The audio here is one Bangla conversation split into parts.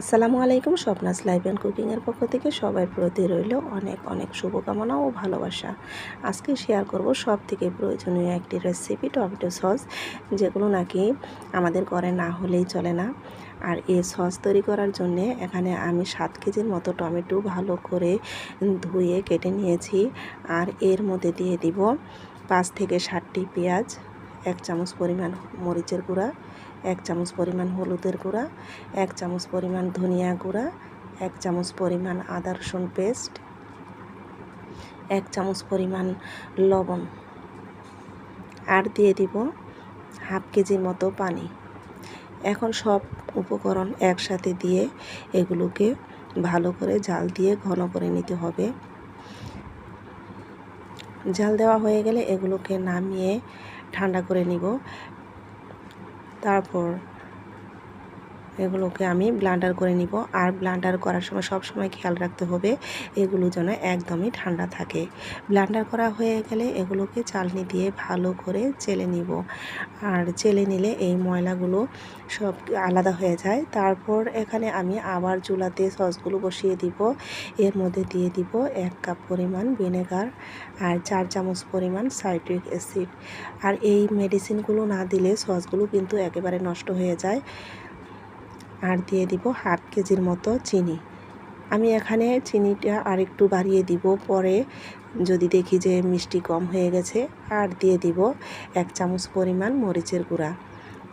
আসসালামু আলাইকুম। স্বপ্নাস লাইফ অ্যান্ড কুকিংয়ের পক্ষ থেকে সবার প্রতি রইল অনেক অনেক শুভকামনা ও ভালোবাসা। আজকে শেয়ার করব সবথেকে প্রয়োজনীয় একটি রেসিপি, টমেটো সস, যেগুলো নাকি আমাদের ঘরে না হলেই চলে না। আর এই সস তৈরি করার জন্যে এখানে আমি 7 কেজির মতো টমেটো ভালো করে ধুয়ে কেটে নিয়েছি। আর এর মধ্যে দিয়ে দিব 5 থেকে 7টি পেঁয়াজ, 1 চামচ পরিমাণ মরিচের গুঁড়া, 1 চামচ পরিমাণ হলুদের গুঁড়া, 1 চামচ পরিমাণ ধনিয়া গুঁড়া, 1 চামচ পরিমাণ আদা রসুন পেস্ট, 1 চামচ পরিমাণ লবণ, আর দিয়ে দিব হাফ কেজির মতো পানি। এখন সব উপকরণ একসাথে দিয়ে এগুলোকে ভালো করে জাল দিয়ে ঘন করে নিতে হবে। জাল দেওয়া হয়ে গেলে এগুলোকে নামিয়ে ঠান্ডা করে নিব। তারপর এগুলোকে আমি ব্লেন্ডার করে নিব। আর ব্লেন্ডার করার সময় সব সময় খেয়াল রাখতে হবে এগুলো যেন একদমই ঠান্ডা থাকে। ব্লেন্ডার করা হয়ে গেলে এগুলোকে চালনি দিয়ে ভালো করে চেলে নিব। আর চেলে নিলে এই ময়লাগুলো সব আলাদা হয়ে যায়। তারপর এখানে আমি আবার চুলাতে সসগুলো বসিয়ে দিব। এর মধ্যে দিয়ে দিব 1 কাপ পরিমাণ ভিনেগার আর 4 চামচ পরিমাণ সাইট্রিক অ্যাসিড। আর এই মেডিসিনগুলো না দিলে সসগুলো কিন্তু একেবারে নষ্ট হয়ে যায়। আর দিয়ে দিব হাফ কেজির মতো চিনি। আমি এখানে চিনিটা আরেকটু বাড়িয়ে দিব পরে যদি দেখি যে মিষ্টি কম হয়ে গেছে। আর দিয়ে দিব 1 চামচ পরিমাণ মরিচের গুঁড়া।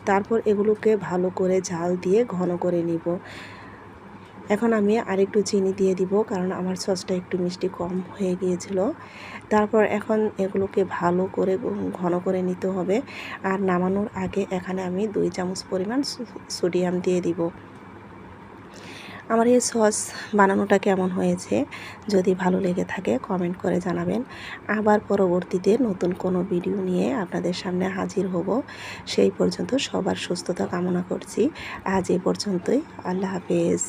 তারপর এগুলোকে ভালো করে জাল দিয়ে ঘন করে নিব। এখন আমি আরেকটু চিনি দিয়ে দিব, কারণ আমার সসটা একটু মিষ্টি কম হয়ে গিয়েছিল। তারপর এখন এগুলোকে ভালো করে ঘন করে নিতে হবে। আর নামানোর আগে এখানে আমি 2 চামচ পরিমাণ সোডিয়াম দিয়ে দিব। আমার এই সস বানানোটা কেমন হয়েছে যদি ভালো লেগে থাকে কমেন্ট করে জানাবেন। আবার পরবর্তীতে নতুন কোনো ভিডিও নিয়ে আপনাদের সামনে হাজির হব। সেই পর্যন্ত সবার সুস্থতা কামনা করছি। আজ এ পর্যন্তই। আল্লাহ হাফেজ।